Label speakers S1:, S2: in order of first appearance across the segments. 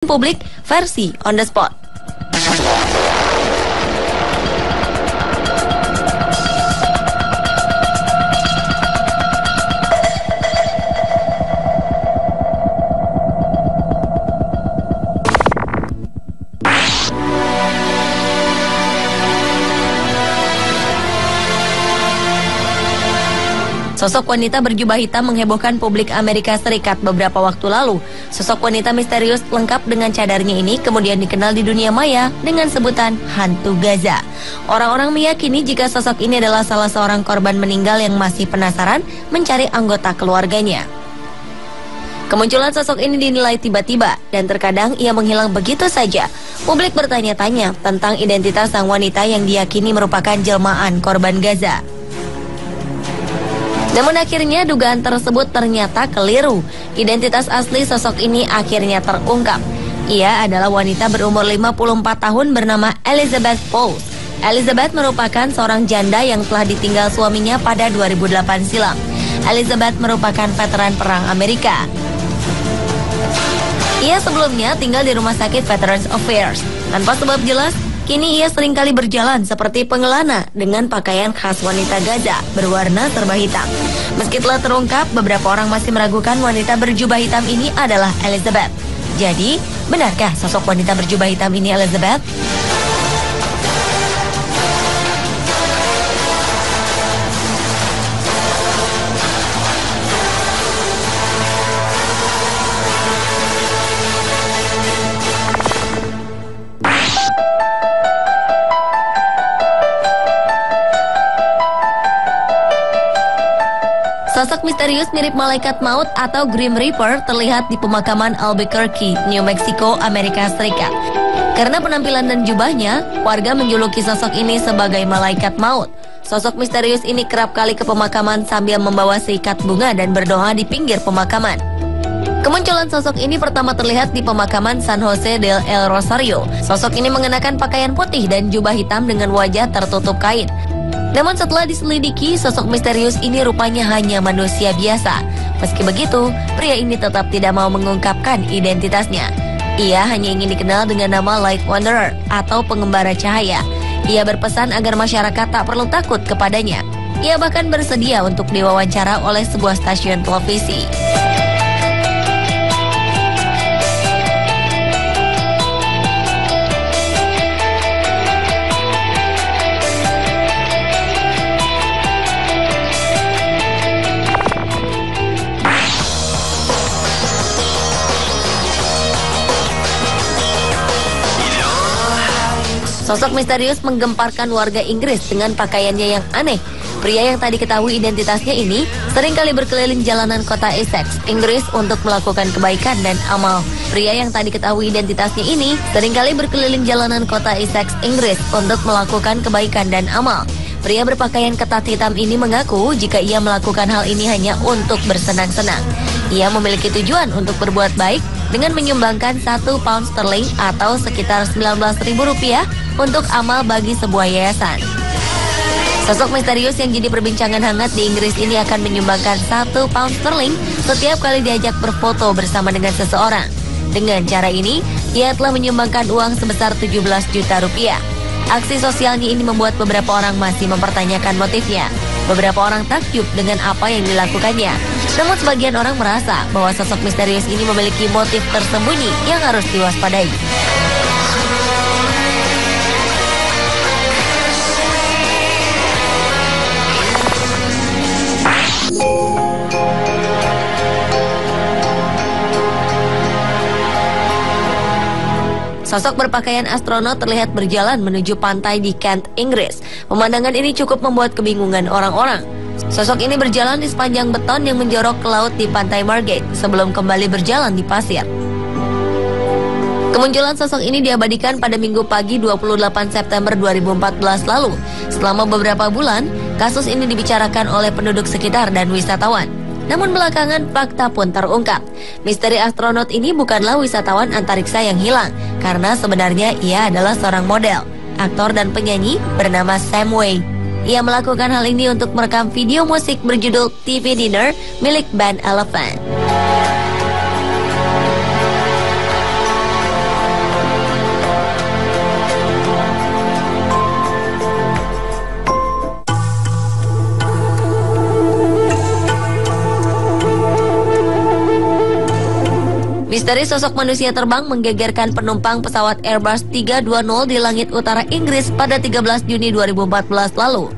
S1: Publik versi On The Spot. Sosok wanita berjubah hitam menghebohkan publik Amerika Serikat beberapa waktu lalu. Sosok wanita misterius lengkap dengan cadarnya ini kemudian dikenal di dunia maya dengan sebutan Hantu Gaza. Orang-orang meyakini jika sosok ini adalah salah seorang korban meninggal yang masih penasaran mencari anggota keluarganya. Kemunculan sosok ini dinilai tiba-tiba dan terkadang ia menghilang begitu saja. Publik bertanya-tanya tentang identitas sang wanita yang diyakini merupakan jelmaan korban Gaza. Namun akhirnya dugaan tersebut ternyata keliru. Identitas asli sosok ini akhirnya terungkap. Ia adalah wanita berumur 54 tahun bernama Elizabeth Pauls. Elizabeth merupakan seorang janda yang telah ditinggal suaminya pada 2008 silam. Elizabeth merupakan veteran perang Amerika. Ia sebelumnya tinggal di rumah sakit Veterans Affairs. Tanpa sebab jelas, kini ia seringkali berjalan seperti pengelana dengan pakaian khas wanita Gaza berwarna serba hitam. Meski telah terungkap, beberapa orang masih meragukan wanita berjubah hitam ini adalah Elizabeth. Jadi, benarkah sosok wanita berjubah hitam ini Elizabeth? Sosok misterius mirip malaikat maut atau Grim Reaper terlihat di pemakaman Albuquerque, New Mexico, Amerika Serikat. Karena penampilan dan jubahnya, warga menjuluki sosok ini sebagai malaikat maut. Sosok misterius ini kerap kali ke pemakaman sambil membawa seikat bunga dan berdoa di pinggir pemakaman. Kemunculan sosok ini pertama terlihat di pemakaman San Jose del El Rosario. Sosok ini mengenakan pakaian putih dan jubah hitam dengan wajah tertutup kain. Namun setelah diselidiki, sosok misterius ini rupanya hanya manusia biasa. Meski begitu, pria ini tetap tidak mau mengungkapkan identitasnya. Ia hanya ingin dikenal dengan nama Light Wanderer atau pengembara cahaya. Ia berpesan agar masyarakat tak perlu takut kepadanya. Ia bahkan bersedia untuk diwawancara oleh sebuah stasiun televisi. Sosok misterius menggemparkan warga Inggris dengan pakaiannya yang aneh. Pria yang tadi diketahui identitasnya ini seringkali berkeliling jalanan kota Essex, Inggris untuk melakukan kebaikan dan amal. Pria yang tadi diketahui identitasnya ini seringkali berkeliling jalanan kota Essex, Inggris untuk melakukan kebaikan dan amal. Pria berpakaian ketat hitam ini mengaku jika ia melakukan hal ini hanya untuk bersenang-senang. Ia memiliki tujuan untuk berbuat baik dengan menyumbangkan 1 pound sterling atau sekitar Rp19.000 untuk amal bagi sebuah yayasan. Sosok misterius yang jadi perbincangan hangat di Inggris ini akan menyumbangkan 1 pound sterling setiap kali diajak berfoto bersama dengan seseorang. Dengan cara ini, ia telah menyumbangkan uang sebesar 17 juta rupiah. Aksi sosialnya ini membuat beberapa orang masih mempertanyakan motifnya. Beberapa orang takjub dengan apa yang dilakukannya. Namun sebagian orang merasa bahwa sosok misterius ini memiliki motif tersembunyi yang harus diwaspadai. Sosok berpakaian astronot terlihat berjalan menuju pantai di Kent, Inggris. Pemandangan ini cukup membuat kebingungan orang-orang. Sosok ini berjalan di sepanjang beton yang menjorok ke laut di pantai Margate sebelum kembali berjalan di pasir. Kemunculan sosok ini diabadikan pada Minggu pagi 28 September 2014 lalu. Selama beberapa bulan, kasus ini dibicarakan oleh penduduk sekitar dan wisatawan. Namun belakangan fakta pun terungkap. Misteri astronot ini bukanlah wisatawan antariksa yang hilang, karena sebenarnya ia adalah seorang model, aktor dan penyanyi bernama Sam Wade. Ia melakukan hal ini untuk merekam video musik berjudul TV Dinner milik band Elephant. Misteri sosok manusia terbang menggegerkan penumpang pesawat Airbus 320 di langit utara Inggris pada 13 Juni 2014 lalu.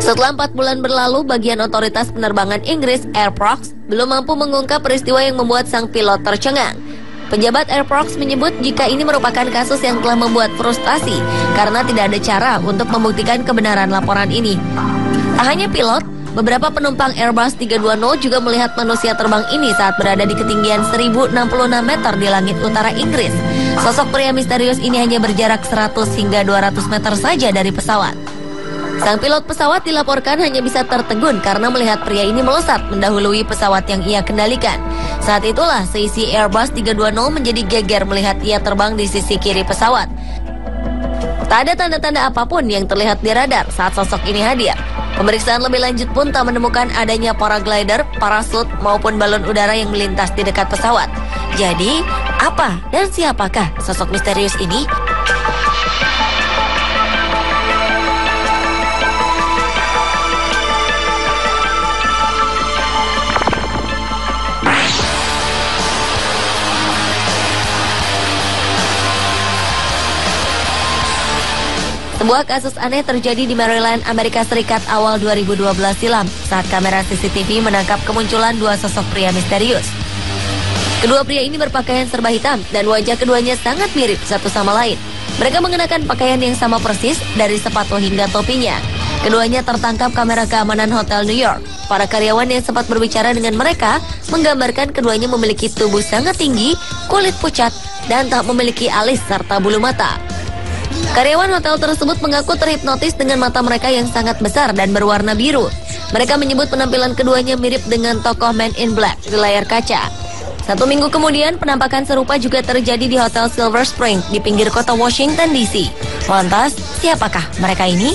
S1: Setelah 4 bulan berlalu, bagian otoritas penerbangan Inggris, Airprox, belum mampu mengungkap peristiwa yang membuat sang pilot tercengang. Pejabat Airprox menyebut jika ini merupakan kasus yang telah membuat frustasi karena tidak ada cara untuk membuktikan kebenaran laporan ini. Tak hanya pilot, beberapa penumpang Airbus 320 juga melihat manusia terbang ini saat berada di ketinggian 1066 meter di langit utara Inggris. Sosok pria misterius ini hanya berjarak 100 hingga 200 meter saja dari pesawat. Sang pilot pesawat dilaporkan hanya bisa tertegun karena melihat pria ini melesat mendahului pesawat yang ia kendalikan. Saat itulah seisi Airbus 320 menjadi geger melihat ia terbang di sisi kiri pesawat. Tak ada tanda-tanda apapun yang terlihat di radar saat sosok ini hadir. Pemeriksaan lebih lanjut pun tak menemukan adanya paraglider, parasut maupun balon udara yang melintas di dekat pesawat. Jadi, apa dan siapakah sosok misterius ini? Sebuah kasus aneh terjadi di Maryland, Amerika Serikat awal 2012 silam saat kamera CCTV menangkap kemunculan dua sosok pria misterius. Kedua pria ini berpakaian serba hitam dan wajah keduanya sangat mirip satu sama lain. Mereka mengenakan pakaian yang sama persis dari sepatu hingga topinya. Keduanya tertangkap kamera keamanan Hotel New York. Para karyawan yang sempat berbicara dengan mereka menggambarkan keduanya memiliki tubuh sangat tinggi, kulit pucat, dan tak memiliki alis serta bulu mata. Karyawan hotel tersebut mengaku terhipnotis dengan mata mereka yang sangat besar dan berwarna biru. Mereka menyebut penampilan keduanya mirip dengan tokoh Man in Black di layar kaca. 1 minggu kemudian, penampakan serupa juga terjadi di Hotel Silver Spring di pinggir kota Washington DC. Lantas, siapakah mereka ini?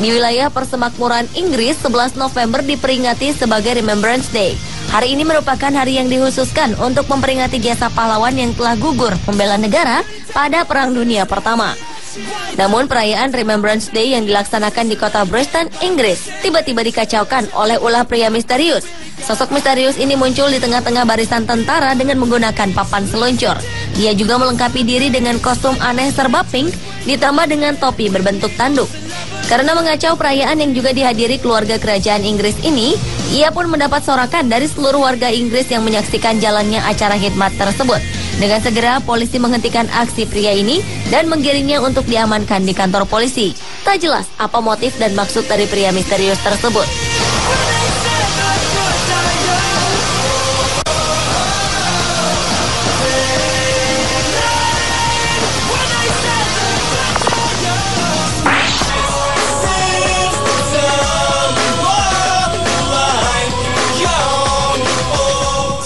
S1: Di wilayah persemakmuran Inggris, 11 November diperingati sebagai Remembrance Day. Hari ini merupakan hari yang dikhususkan untuk memperingati jasa pahlawan yang telah gugur membela negara pada Perang Dunia Pertama. Namun perayaan Remembrance Day yang dilaksanakan di kota Bristol, Inggris, tiba-tiba dikacaukan oleh ulah pria misterius. Sosok misterius ini muncul di tengah-tengah barisan tentara dengan menggunakan papan seluncur. Dia juga melengkapi diri dengan kostum aneh serba pink, ditambah dengan topi berbentuk tanduk. Karena mengacau perayaan yang juga dihadiri keluarga kerajaan Inggris ini, ia pun mendapat sorakan dari seluruh warga Inggris yang menyaksikan jalannya acara khidmat tersebut. Dengan segera, polisi menghentikan aksi pria ini dan menggiringnya untuk diamankan di kantor polisi. Tak jelas apa motif dan maksud dari pria misterius tersebut.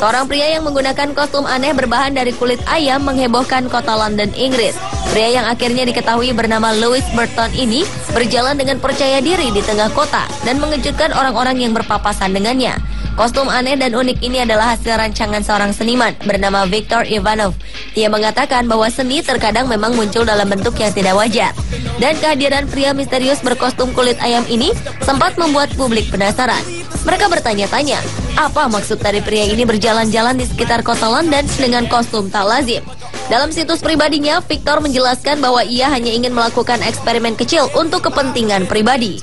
S1: Seorang pria yang menggunakan kostum aneh berbahan dari kulit ayam menghebohkan kota London, Inggris. Pria yang akhirnya diketahui bernama Louis Burton ini berjalan dengan percaya diri di tengah kota dan mengejutkan orang-orang yang berpapasan dengannya. Kostum aneh dan unik ini adalah hasil rancangan seorang seniman bernama Viktor Ivanov. Ia mengatakan bahwa seni terkadang memang muncul dalam bentuk yang tidak wajar. Dan kehadiran pria misterius berkostum kulit ayam ini sempat membuat publik penasaran. Mereka bertanya-tanya, apa maksud dari pria ini berjalan-jalan di sekitar kota London dengan kostum tak lazim? Dalam situs pribadinya, Victor menjelaskan bahwa ia hanya ingin melakukan eksperimen kecil untuk kepentingan pribadi.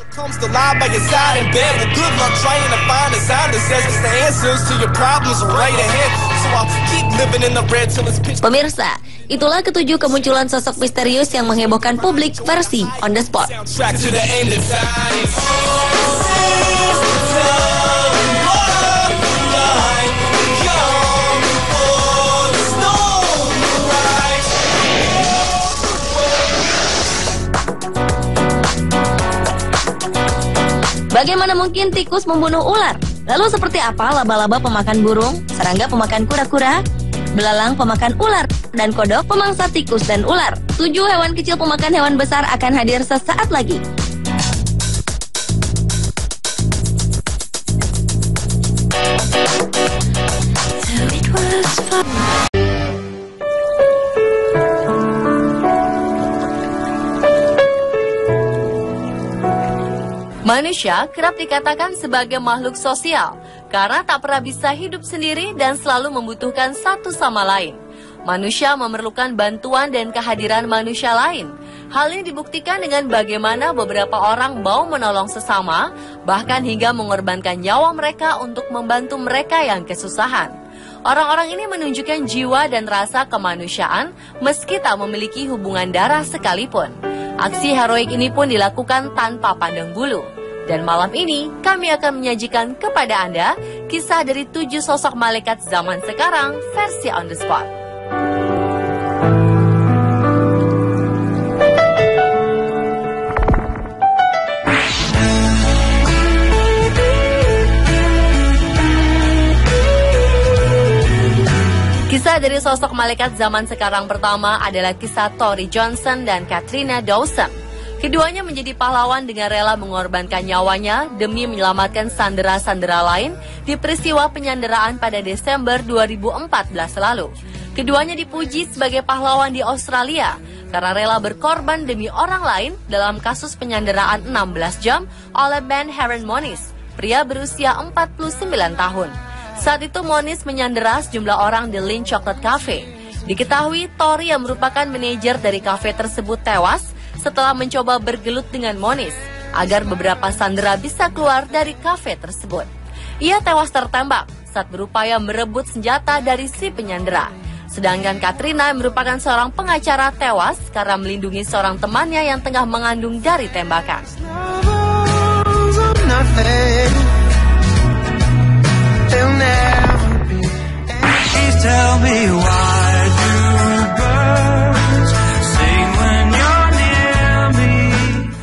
S1: Pemirsa, itulah ketujuh kemunculan sosok misterius yang menghebohkan publik versi On The Spot. Bagaimana mungkin tikus membunuh ular? Lalu seperti apa laba-laba pemakan burung, serangga pemakan kura-kura, belalang pemakan ular, dan kodok pemangsa tikus dan ular? 7 hewan kecil pemakan hewan besar akan hadir sesaat lagi. Manusia kerap dikatakan sebagai makhluk sosial karena tak pernah bisa hidup sendiri dan selalu membutuhkan satu sama lain. Manusia memerlukan bantuan dan kehadiran manusia lain. Hal ini dibuktikan dengan bagaimana beberapa orang mau menolong sesama, bahkan hingga mengorbankan nyawa mereka untuk membantu mereka yang kesusahan. Orang-orang ini menunjukkan jiwa dan rasa kemanusiaan meski tak memiliki hubungan darah sekalipun. Aksi heroik ini pun dilakukan tanpa pandang bulu. Dan malam ini kami akan menyajikan kepada Anda kisah dari 7 sosok malaikat zaman sekarang versi on the spot. Kisah dari sosok malaikat zaman sekarang pertama adalah kisah Tori Johnson dan Katrina Dawson. Keduanya menjadi pahlawan dengan rela mengorbankan nyawanya demi menyelamatkan sandera-sandera lain di peristiwa penyanderaan pada Desember 2014 lalu. Keduanya dipuji sebagai pahlawan di Australia karena rela berkorban demi orang lain dalam kasus penyanderaan 16 jam oleh Ben Heron Moniz, pria berusia 49 tahun. Saat itu Moniz menyandera sejumlah orang di Lindt Chocolate Cafe. Diketahui Tori yang merupakan manajer dari kafe tersebut tewas setelah mencoba bergelut dengan Moniz agar beberapa sandera bisa keluar dari kafe tersebut. Ia tewas tertembak saat berupaya merebut senjata dari si penyandera. Sedangkan Katrina yang merupakan seorang pengacara tewas karena melindungi seorang temannya yang tengah mengandung dari tembakan.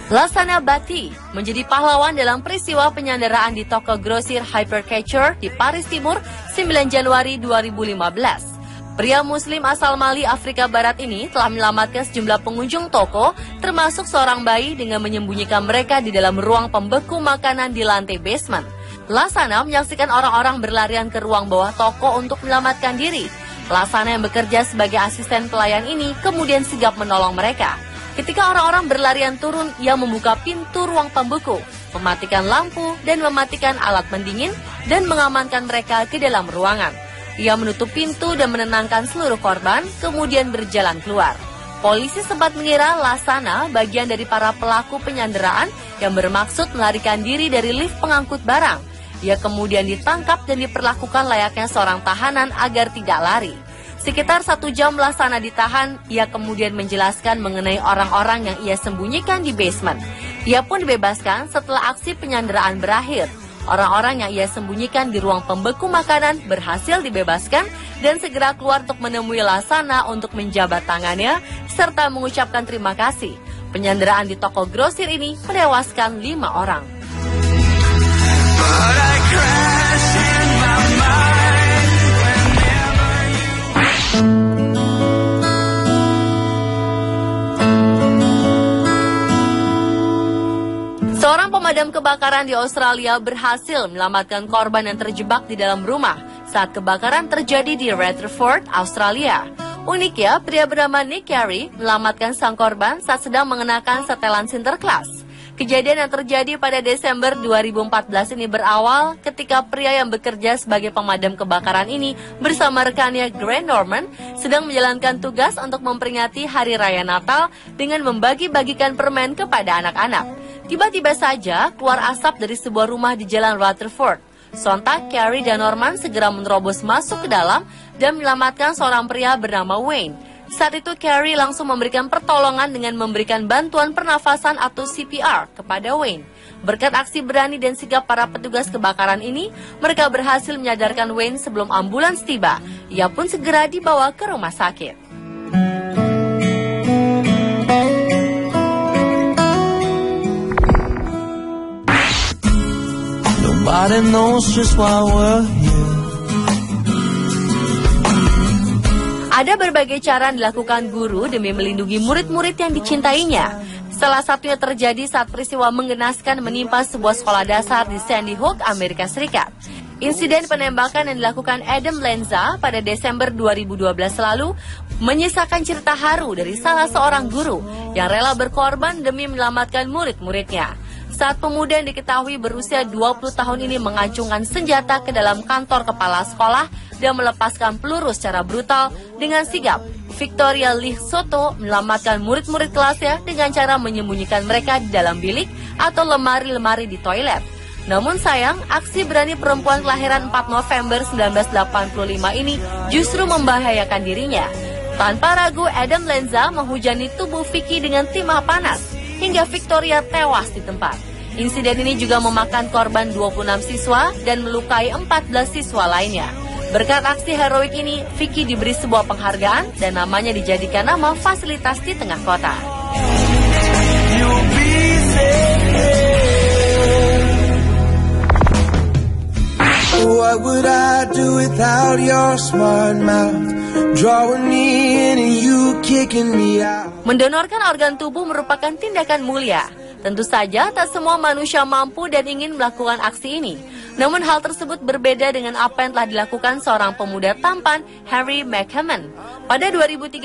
S1: Lasana Bhatti menjadi pahlawan dalam peristiwa penyanderaan di toko grosir Hypercatcher di Paris Timur 9 Januari 2015. Pria muslim asal Mali, Afrika Barat ini telah menyelamatkan sejumlah pengunjung toko, termasuk seorang bayi dengan menyembunyikan mereka di dalam ruang pembeku makanan di lantai basement. Lasana menyaksikan orang-orang berlarian ke ruang bawah toko untuk menyelamatkan diri. Lasana yang bekerja sebagai asisten pelayan ini kemudian sigap menolong mereka. Ketika orang-orang berlarian turun, ia membuka pintu ruang pembeku, mematikan lampu dan mematikan alat pendingin dan mengamankan mereka ke dalam ruangan. Ia menutup pintu dan menenangkan seluruh korban, kemudian berjalan keluar. Polisi sempat mengira Lasana bagian dari para pelaku penyanderaan yang bermaksud melarikan diri dari lift pengangkut barang. Ia kemudian ditangkap dan diperlakukan layaknya seorang tahanan agar tidak lari. Sekitar 1 jam Lasana ditahan, ia kemudian menjelaskan mengenai orang-orang yang ia sembunyikan di basement. Ia pun dibebaskan setelah aksi penyanderaan berakhir. Orang-orang yang ia sembunyikan di ruang pembeku makanan berhasil dibebaskan dan segera keluar untuk menemui Lasana untuk menjabat tangannya serta mengucapkan terima kasih. Penyanderaan di toko grosir ini menewaskan 5 orang. Seorang pemadam kebakaran di Australia berhasil menyelamatkan korban yang terjebak di dalam rumah saat kebakaran terjadi di Rutherford, Australia. Uniknya, pria bernama Nick Carey menyelamatkan sang korban saat sedang mengenakan setelan Sinterklas. Kejadian yang terjadi pada Desember 2014 ini berawal ketika pria yang bekerja sebagai pemadam kebakaran ini bersama rekannya Grant Norman sedang menjalankan tugas untuk memperingati Hari Raya Natal dengan membagi-bagikan permen kepada anak-anak. Tiba-tiba saja keluar asap dari sebuah rumah di Jalan Rutherford. Sontak, Carey dan Norman segera menerobos masuk ke dalam dan menyelamatkan seorang pria bernama Wayne. Saat itu Carey langsung memberikan pertolongan dengan memberikan bantuan pernafasan atau CPR kepada Wayne. Berkat aksi berani dan sigap para petugas kebakaran ini, mereka berhasil menyadarkan Wayne sebelum ambulans tiba. Ia pun segera dibawa ke rumah sakit.
S2: Nobody knows just why we're here.
S1: Ada berbagai cara dilakukan guru demi melindungi murid-murid yang dicintainya. Salah satunya terjadi saat peristiwa menggenaskan menimpa sebuah sekolah dasar di Sandy Hook, Amerika Serikat. Insiden penembakan yang dilakukan Adam Lanza pada Desember 2012 lalu menyisakan cerita haru dari salah seorang guru yang rela berkorban demi menyelamatkan murid-muridnya. Saat pemuda yang diketahui berusia 20 tahun ini mengacungkan senjata ke dalam kantor kepala sekolah dan melepaskan peluru secara brutal dengan sigap, Victoria Lee Soto menyelamatkan murid-murid kelasnya dengan cara menyembunyikan mereka di dalam bilik atau lemari-lemari di toilet. Namun sayang, aksi berani perempuan kelahiran 4 November 1985 ini justru membahayakan dirinya. Tanpa ragu, Adam Lanza menghujani tubuh Vicky dengan timah panas hingga Victoria tewas di tempat. Insiden ini juga memakan korban 26 siswa dan melukai 14 siswa lainnya. Berkat aksi heroik ini, Vicky diberi sebuah penghargaan dan namanya dijadikan nama fasilitas di tengah kota.
S2: What would I do without your smart mouth? Drawing me in and you kicking me out.
S1: Mendonorkan organ tubuh merupakan tindakan mulia. Tentu saja tak semua manusia mampu dan ingin melakukan aksi ini. Namun hal tersebut berbeda dengan apa yang telah dilakukan seorang pemuda tampan, Harry McCammon. Pada 2013,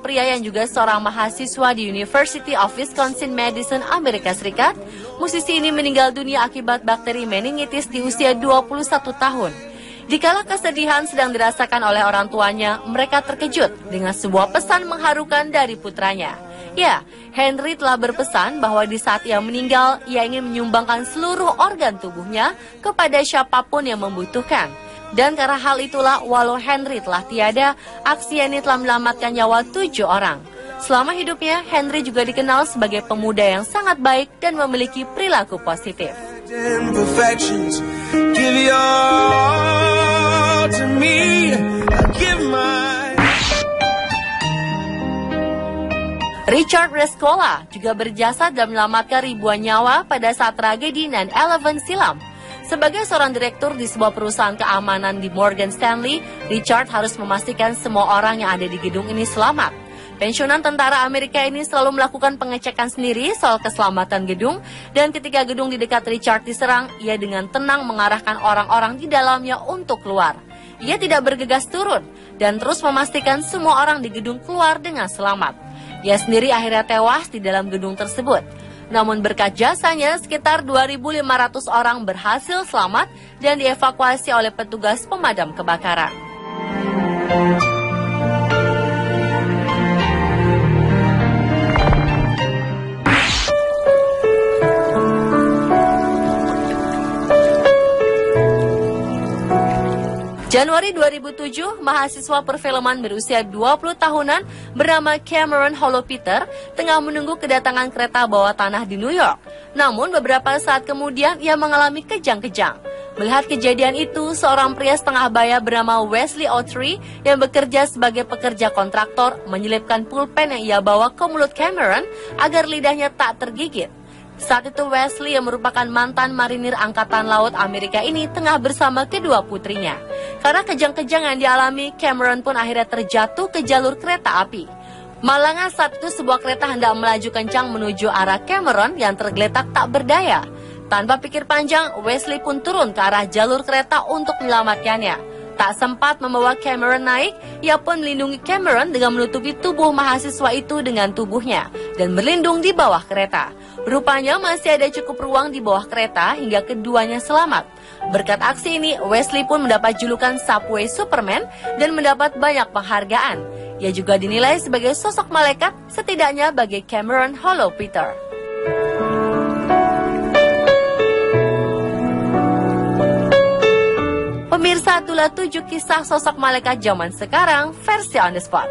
S1: pria yang juga seorang mahasiswa di University of Wisconsin-Madison, Amerika Serikat, musisi ini meninggal dunia akibat bakteri meningitis di usia 21 tahun. Dikala kesedihan sedang dirasakan oleh orang tuanya, mereka terkejut dengan sebuah pesan mengharukan dari putranya. Ya, Henry telah berpesan bahwa di saat ia meninggal, ia ingin menyumbangkan seluruh organ tubuhnya kepada siapapun yang membutuhkan. Dan karena hal itulah, walau Henry telah tiada, aksi ini telah menyelamatkan nyawa 7 orang. Selama hidupnya, Henry juga dikenal sebagai pemuda yang sangat baik dan memiliki perilaku positif. Richard Rescola juga berjasa dalam menyelamatkan ribuan nyawa pada saat tragedi 9/11 silam. Sebagai seorang direktur di sebuah perusahaan keamanan di Morgan Stanley, Richard harus memastikan semua orang yang ada di gedung ini selamat. Pensiunan tentara Amerika ini selalu melakukan pengecekan sendiri soal keselamatan gedung, dan ketika gedung di dekat Richard diserang, ia dengan tenang mengarahkan orang-orang di dalamnya untuk keluar. Ia tidak bergegas turun dan terus memastikan semua orang di gedung keluar dengan selamat. Ia sendiri akhirnya tewas di dalam gedung tersebut. Namun berkat jasanya, sekitar 2.500 orang berhasil selamat dan dievakuasi oleh petugas pemadam kebakaran. Januari 2007, mahasiswa perfilman berusia 20 tahunan bernama Cameron Holopeter tengah menunggu kedatangan kereta bawah tanah di New York. Namun beberapa saat kemudian ia mengalami kejang-kejang. Melihat kejadian itu, seorang pria setengah baya bernama Wesley Autry yang bekerja sebagai pekerja kontraktor menyelipkan pulpen yang ia bawa ke mulut Cameron agar lidahnya tak tergigit. Saat itu Wesley yang merupakan mantan marinir Angkatan Laut Amerika ini tengah bersama kedua putrinya. Karena kejang-kejang yang dialami, Cameron pun akhirnya terjatuh ke jalur kereta api. Malangnya saat itu sebuah kereta hendak melaju kencang menuju arah Cameron yang tergeletak tak berdaya. Tanpa pikir panjang, Wesley pun turun ke arah jalur kereta untuk menyelamatkannya. Tak sempat membawa Cameron naik, ia pun melindungi Cameron dengan menutupi tubuh mahasiswa itu dengan tubuhnya dan berlindung di bawah kereta. Rupanya masih ada cukup ruang di bawah kereta hingga keduanya selamat. Berkat aksi ini, Wesley pun mendapat julukan Subway Superman dan mendapat banyak penghargaan. Ia juga dinilai sebagai sosok malaikat, setidaknya bagi Cameron Holopeter. Pemirsa, itulah 7 kisah sosok malaikat zaman sekarang versi On The Spot.